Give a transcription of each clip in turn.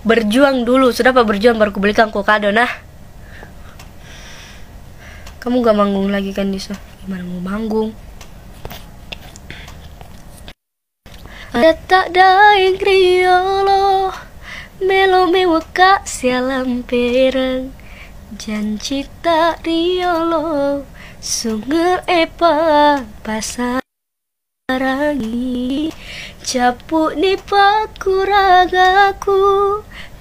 berjuang dulu. Sudah Pak berjuang baru kubelikan kau kado. Nah, kamu gak manggung lagi kan Disa? Gimana mau manggung? Ada tak daing kriolo melo meweka sialam perang janji tak riolo sungai epa pasarangi capuk ni pakuragaku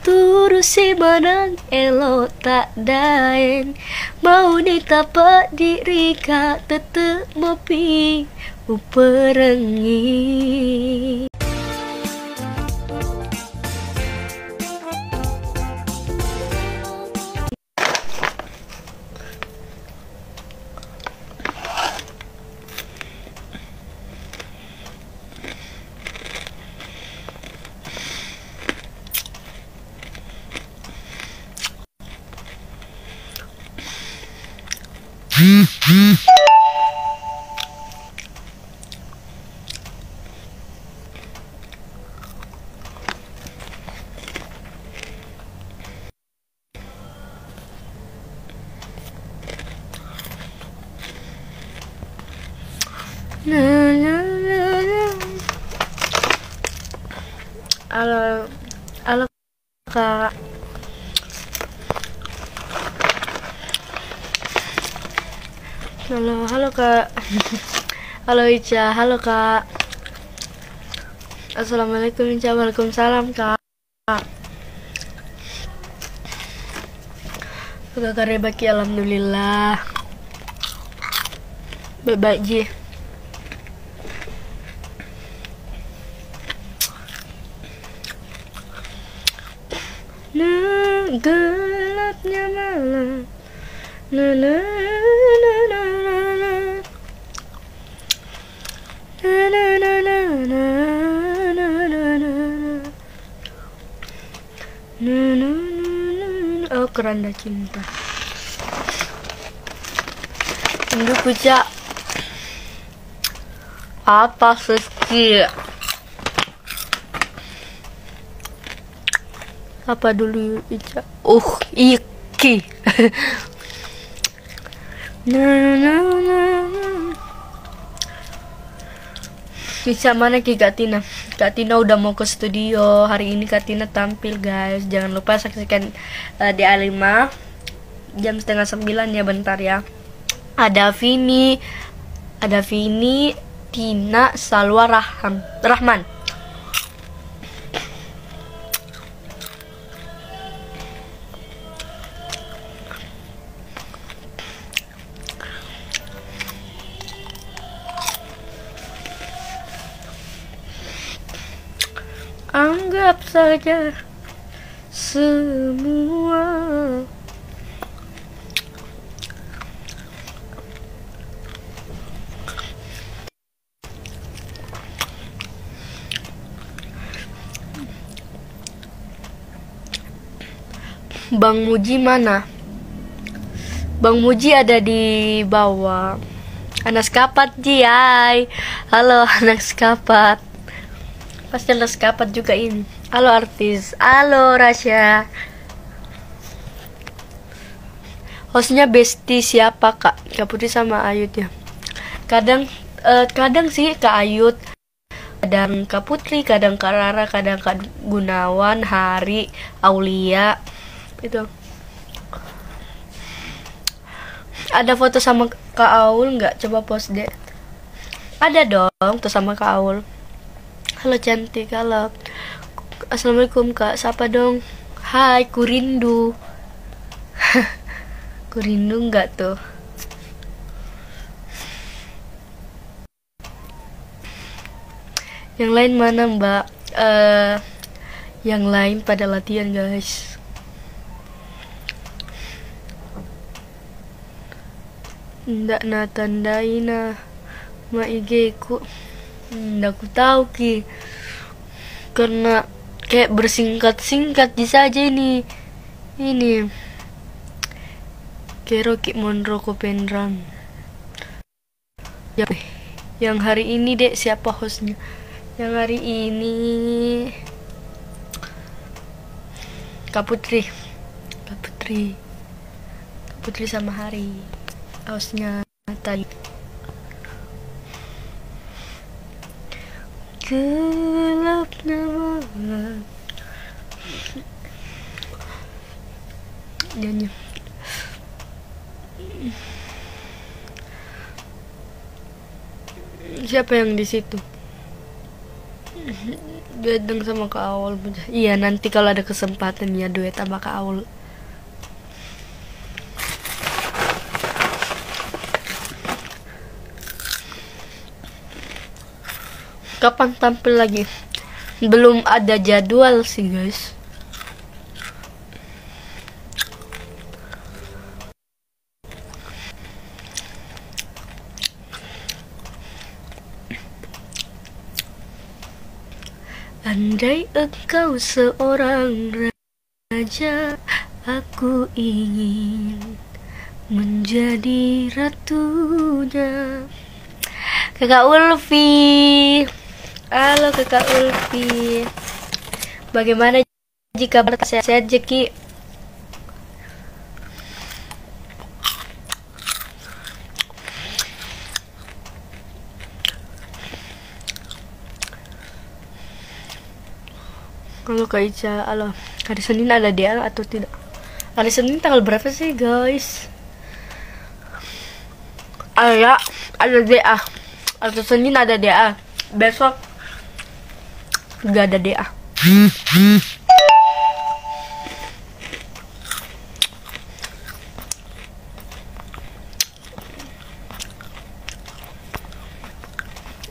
turusi manang elo tak daeng mau ditapak diri kak tetep mopi uperengi. Halo, halo kak. Halo kak. Halo Ica, halo kak. Assalamualaikum Ica, waalaikumsalam kak. Kakak Rebaki, alhamdulillah. Baik-baik ji. Gelapnya malam. Na na na na na na. Na na na na na na na na. Na na na. Oh, keranda cinta. Tunggu kucak. Apa sih? Apa dulu Ica? Iki. Ica mana Ki Kak Tina? Kak Tina udah mau ke studio. Hari ini Kak Tina tampil guys. Jangan lupa saksikan di A5 jam 8:30 ya, bentar ya. Ada Vini, Tina, Salwa, Rahman. Anggap saja semua Bang Muji mana? Bang Muji ada di bawah. Anak Skapat Ji, hai. Halo anak Skapat. Pasti anak Skapat juga ini. Halo artis. Halo Rasya. Hostnya Besti siapa kak? Kak Putri sama Ayut ya. Kadang sih Kak Ayut, kadang Kak Putri, kadang Kak Rara, kadang Kak Gunawan, Hari, Aulia itu. Ada foto sama Kak Aul nggak? Coba post deh. Ada dong tuh sama Kak Aul. Halo cantik, halo. Assalamualaikum kak, siapa dong? Hai, kurindu. Kurindu nggak tuh? Yang lain mana mbak? Yang lain pada latihan guys. Ndak na tandaina ma IG ku. Ndak ku tahu ki. Karena kayak bersingkat-singkat saja ini. Ini Keroki Monroko Pendran. Yang hari ini dek siapa hostnya? Yang hari ini Kak Putri. Kak Putri. Kak Putri sama Hari. Ausnya tadi. Gelapnya malam. Nyanyi. Siapa yang di situ? Bedeng sama Kak Aul. Iya, nanti kalau ada kesempatan ya duet sama Kak Aul. Kapan tampil lagi? Belum ada jadwal sih guys. Andai engkau seorang raja, aku ingin menjadi ratunya. Kakak Ulfi. Halo Kakak Ulfi. Bagaimana jika sehat-sehat Jeki? Kalau Kak Ica, halo. Hari Senin ada DA atau tidak? Hari Senin tanggal berapa sih guys? Ya, ada DA. Hari Senin ada DA. Besok gak ada DA.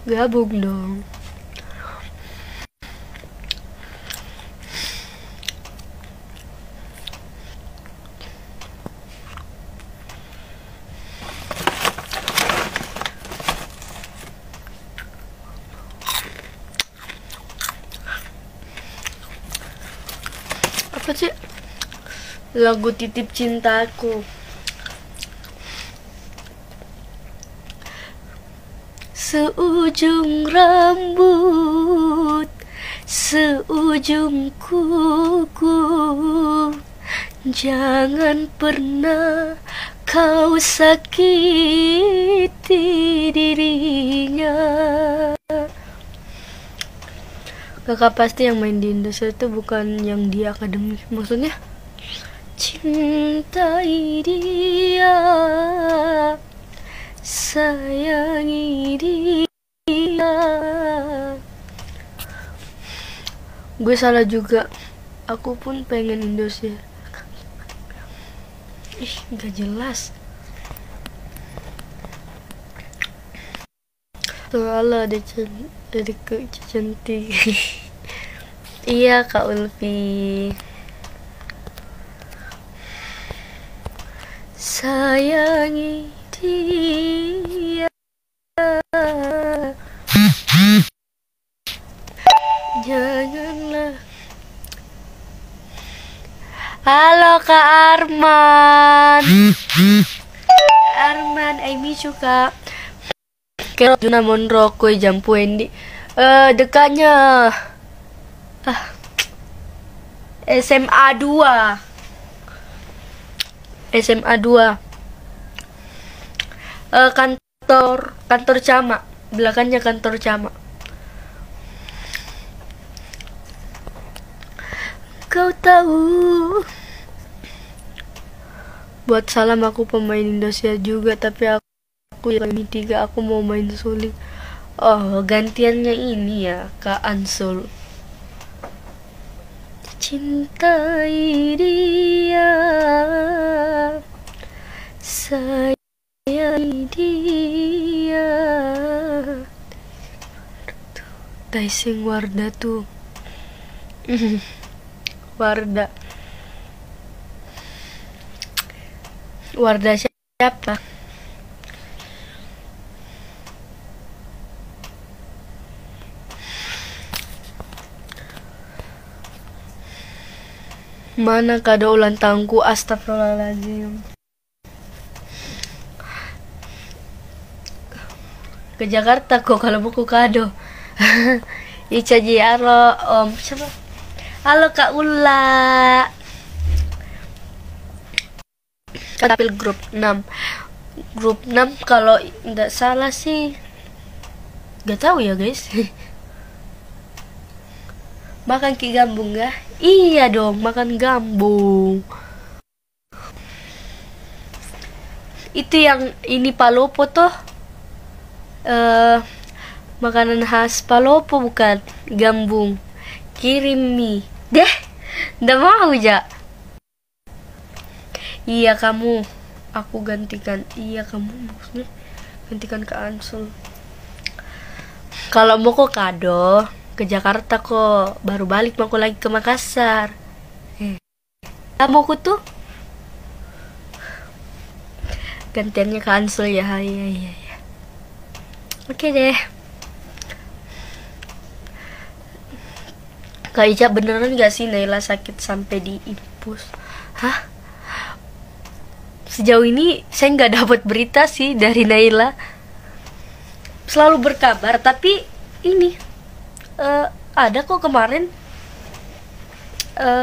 Gabung dong. Apa sih lagu Titip Cintaku? Seujung rambut, seujung kuku, jangan pernah kau sakiti dirinya. Kakak pasti yang main di Indonesia itu bukan yang di akademi. Maksudnya cintai dia, sayangi dia. Gue salah juga. Aku pun pengen Indonesia. Ih, gak jelas. Soalnya ada cantik. Iya Kak Ulfi. Sayangi dia, janganlah. Halo Kak Arman. Arman, I miss you Kak. Kero Juna Monro kue jampu endi. Dekatnya SMA 2. SMA 2. Kantor camat. Belakangnya kantor camat. Kau tahu, buat salam aku pemain Indonesia juga, tapi aku ini 3 aku mau main sulit. Oh, gantiannya ini ya Kak Ansul. Cintai dia, sayangi dia. Taising Wardah tuh. Wardah siapa? Mana kado ulang tahunku? Astagfirullahaladzim. Ke Jakarta kok kalau buku kado. Ica Jiaro, Om siapa? Halo Kak Ula. Tapi grup 6. Grup 6 kalau nggak salah sih, nggak tahu ya guys. Makan ki gambung ya? Iya dong, makan gambung. Itu yang ini Palopo toh. Makanan khas Palopo bukan gambung. Kirim mie. Deh, nggak mau ja. Iya kamu, aku gantikan. Iya kamu maksudnya gantikan ke Ansul. Kalau mau kok kado ke Jakarta kok, baru balik mau lagi ke Makassar. Kamu aku tuh gantiannya ke Ansul ya. Iya. Oke deh. Kak Ica beneran gak sih Naila sakit sampai di infus? Hah? Sejauh ini saya nggak dapat berita sih dari Naila. Selalu berkabar, tapi ini ada kok kemarin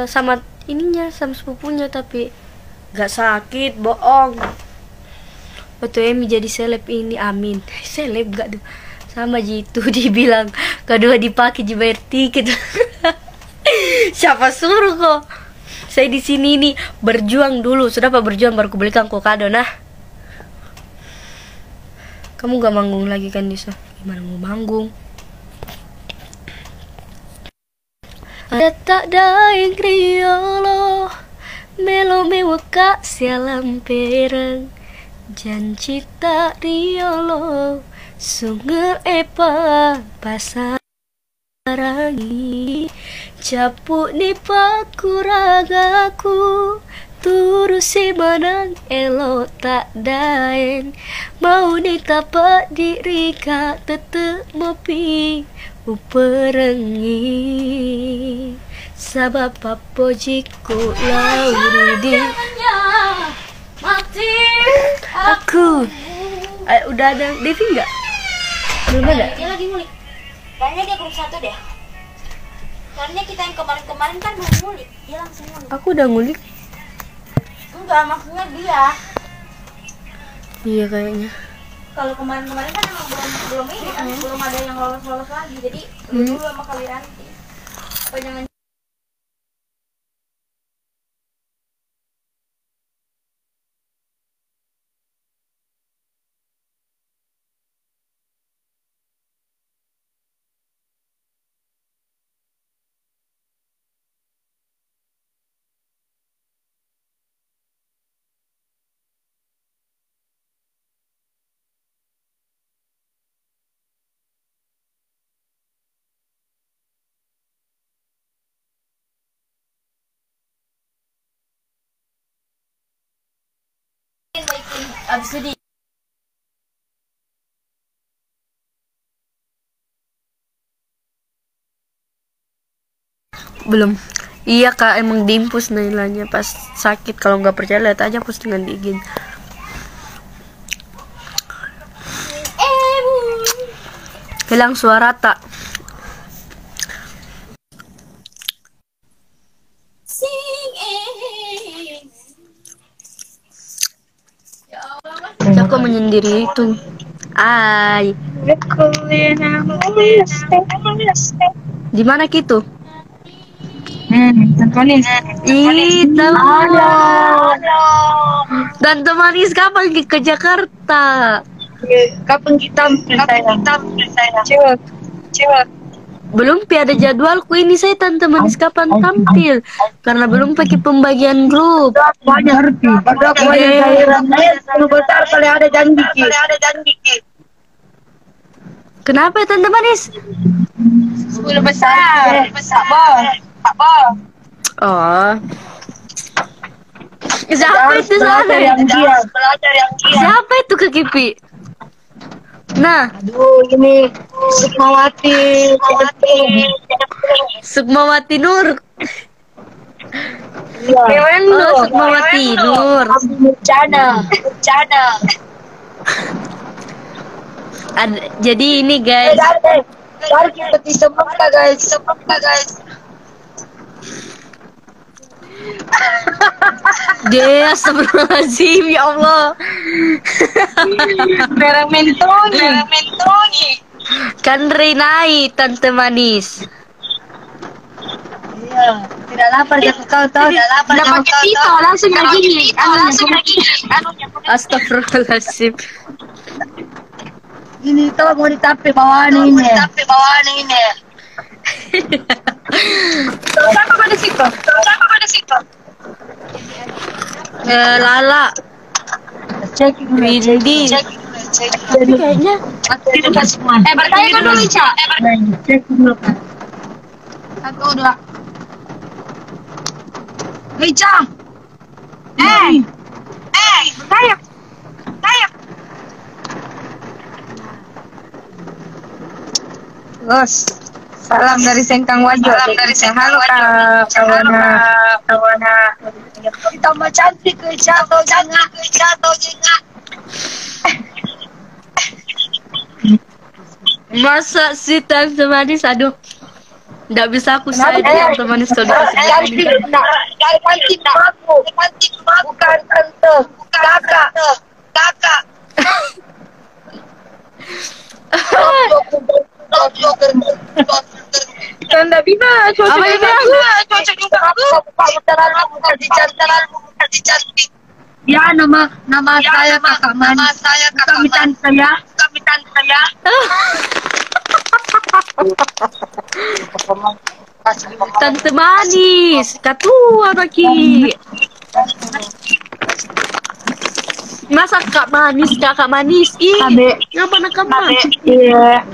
sama ininya, sama sepupunya, tapi nggak sakit, bohong. Waktu Emi jadi seleb ini, amin. Seleb gak tuh? Sama gitu dibilang kedua dipakai dibayar tiket. Siapa suruh kok? Saya di sini nih berjuang dulu, sudah apa berjuang baru kubelikan kok kado nah. Kamu gak manggung lagi kan Disa? Gimana mau manggung? Ada tak daeng kriolo melo mewaka sialam perang janji tak riolo sungai epa pasar rangi capuk ni pakuragaku turusi manang elo tak daen mau ni tapak diri kak tetep mopi uperengi sabab papo jiku lauri mati aku. Udah ada Devi nggak? Belum ada. Dia lagi ngulik. Kayaknya dia grup 1 deh. Soalnya kita yang kemarin-kemarin kan belum ngulik. Dia langsung ngulik. Aku udah ngulik. Enggak, maksudnya dia. Iya kayaknya. Kalau kemarin-kemarin kan emang belum ini kan, belum ada yang lolos-lolos lagi. Jadi dulu sama Kaliranti. Apa jangan abis itu Belum. Iya kak, emang diimpus Nailanya pas sakit. Kalau nggak percaya lihat aja postingan di IG. Hilang suara tak? Aku menyendiri itu. Ay. Di mana gitu? Manis. Ih, tahu. Halo. Tante Manis kapan ke Jakarta? Kapan kita sayang? Cewek. Belum ada jadwalku ini saya Tante Manis kapan tampil karena belum pakai pembagian grup. Banyak arti. Pada aku ada cairan. Besar kali ada janji. Kenapa ya Tante Manis? 10 besar. Apa? Oh. Siapa itu sana? Siapa itu Kak Kipi? Nah, Aduh, ini Sukmawati. Sukmawati Nur. Iya. Oh, Sukmawati Nur. Bencana. Jadi ini guys. Dari kita semuanya guys. Dia astagfirullahaladzim, ya Allah. Merah mentoni. Kan Renai, tante manis. Iya, tidak lapar jatuh kau tahu. Tidak lapar. Dapat itu langsung lagi. Astagfirullahaladzim. Ini tuh mau ditape bawaan ini. Siapa pada situ? Lala, Cek Windy. Tapi kayaknya bertanya kan dulu, Ca. Cek dulu kan. 1, 2. Hei, Ca. Bertanya. Bos, salam dari Sengkang Wajo. Halo kawana. Tambah cantik ke jatuh jengak. Masa si tante manis, aduh. Nggak bisa aku saya tante manis kalau dikasih begini. Dari pantik aku. Bukan tante, kakak. Tanda bina, Apa yang bilang? kamu terlalu cantik. Ya, nama saya Kakak Man. Kami tante ya. Tante manis, katua lagi. Masa kakak manis. Ih, Abe. ngapa nakama? Iya.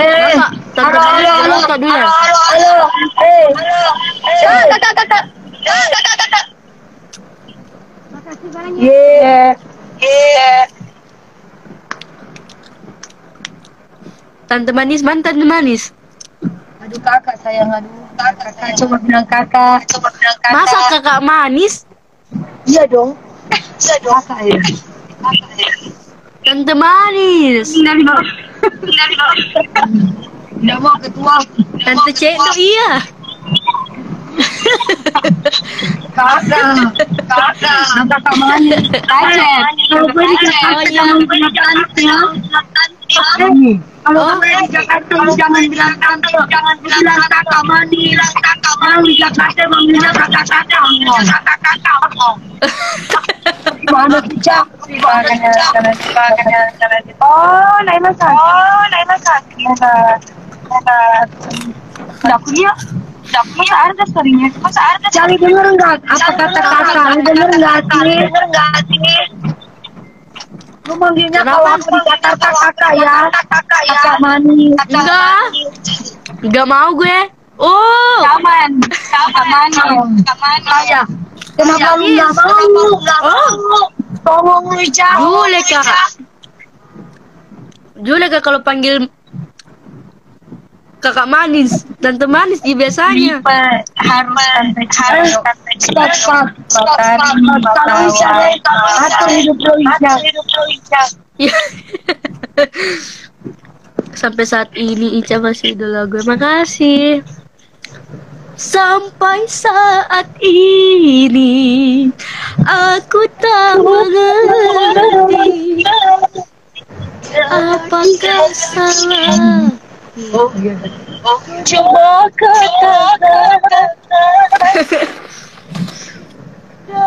Masa tante manis jalan kak dulu ya? Halo. Kakak. Iya. Tante manis, mana tante manis? Aduh kakak sayang, kakak coba bilang kakak. Masa kakak manis? Iya dong. Kakak ya. Tante manis. Tidak mau ketua. Tante Cendo iya. Kakak manis. Kalau gue di Jakarta jangan bilang tante ya. Kalau gue di Jakarta jangan bilang tante, bilang kakak manis. Kalau di Jakarta memanggilnya kakak. Gimana sih, Cak? Oh, lain masak. Masa ada seringnya? Cari denger nggak? Apa kata kakak? Denger nggak sih? Lu manggilnya kalau aku di Jakarta kakak ya? Kakak manis. Enggak mau gue. Oh, Kaman. Ya. Kenapa lu nggak mau? Tolong lu, Cak. Juleka kalau panggil kakak manis, tante manis di biasanya. Harus stop. Atau hidup lu, Ica. Sampai saat ini Ica masih idola gue. Makasih. Sampai saat ini aku tak mengerti apakah salah. Coba katakan.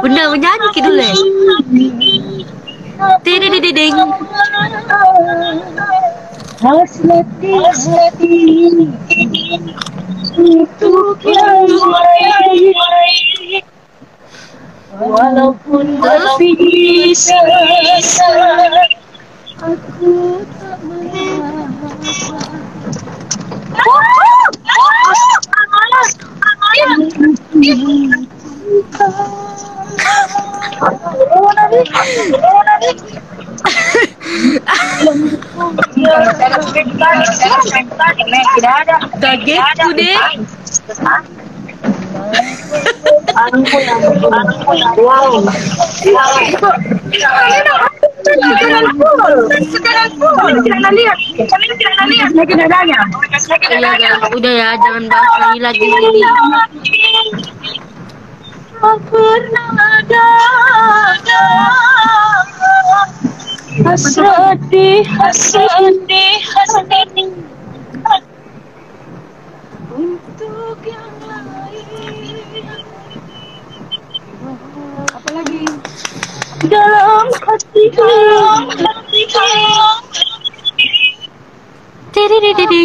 Bunda menyanyi ke dulu ya. Tididididing. Hati untuk yang baik, walaupun bisa aku tak Kagetku deh. Wow. Sekarang full. Kami tidak lihat. Lagi nadanya. Iya guys, udah ya, jangan bahas lagi ini. Tak pernah ada hasrat di hati untuk yang lain. Apalagi dalam hati Tididididi.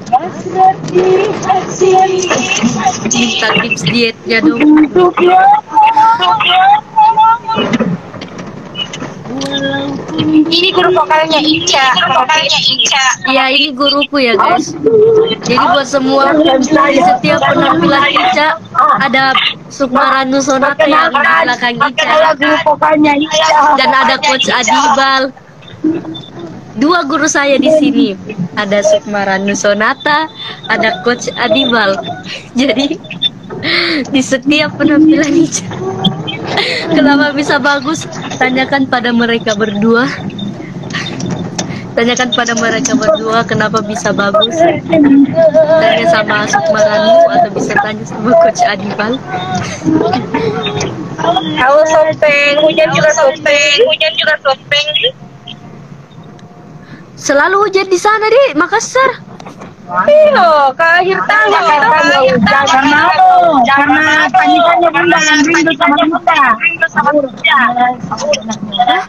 hasrat di hati Minta tips dietnya dong. untuk yang ini guru vokalnya Ica. Iya, ini guruku ya guys. Jadi buat semua di setiap penampilan Ica ada Sukmaranu Sonata yang di belakang Ica. Lagu vokalnya Ica. Dan ada Coach Adibal. Dua guru saya di sini. Ada Sukmaranu Sonata, ada Coach Adibal. Jadi di setiap penampilan Ica, kenapa bisa bagus? Tanyakan pada mereka berdua. Tanyakan pada mereka berdua kenapa bisa bagus. Tanya sama Sukmaranu atau bisa tanya sama Coach Adibal. Tahu Sopeng, hujan juga Sopeng. Selalu hujan di sana di Makassar. Iya, ke akhir tahun karena tangisannya bunda yang rindu sama kita. Hah?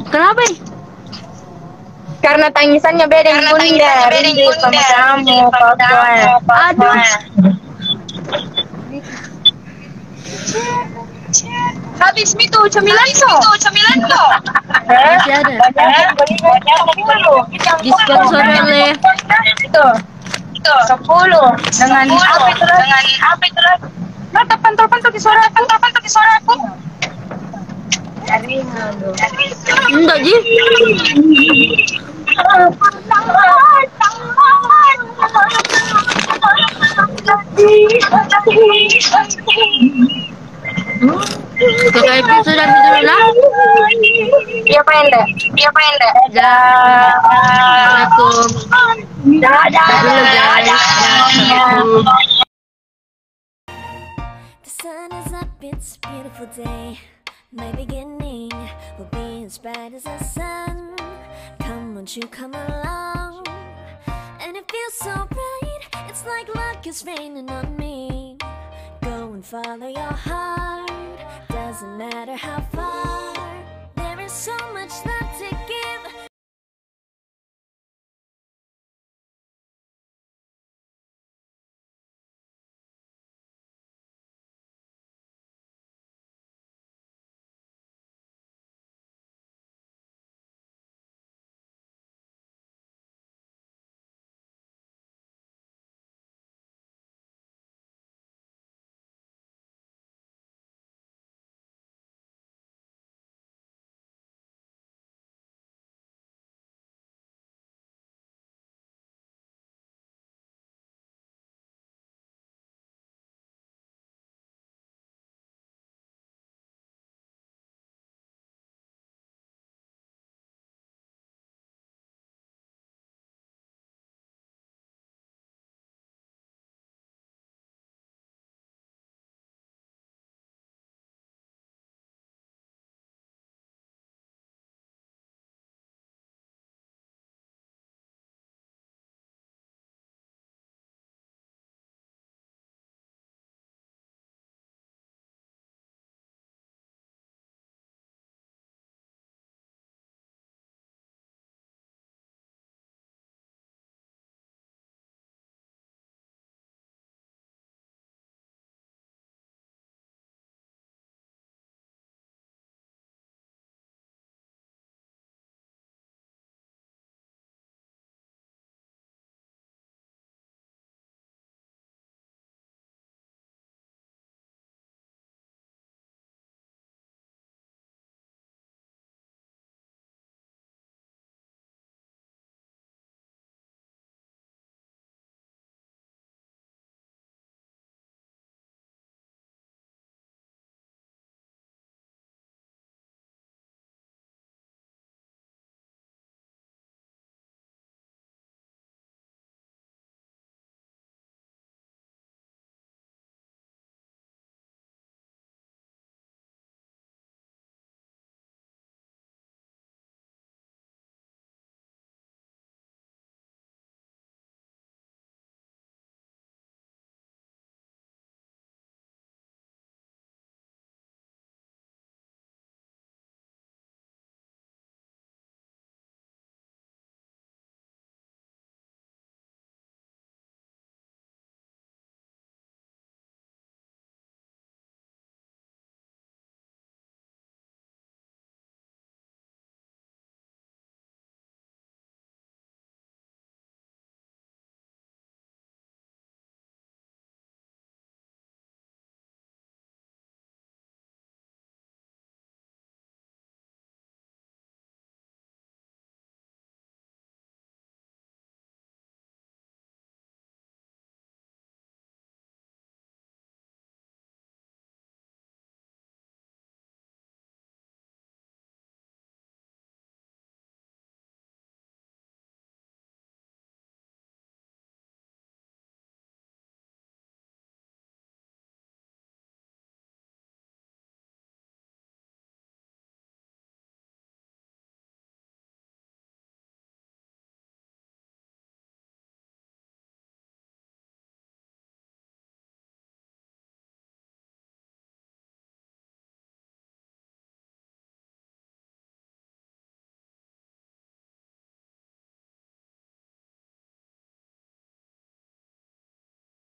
Kenapa ini? Karena tangisannya beda yang bunda, rindu sama kamu, Aduh. Habis itu cemilan tuh. Masih ada. Disponsor oleh Itu 10 dengan apa itu lagi? Mata pantau di suara aku. enggak Ji. Kakak Ipi sudah tidur lah. Dia pendek. Assalamualaikum. Dadah. Dulu guys. Assalamualaikum. The sun is up, it's a beautiful day. My beginning will be as bright as the sun. Come, won't you come along? And it feels so bright, it's like luck is raining on me. Go and follow your heart, doesn't matter how far.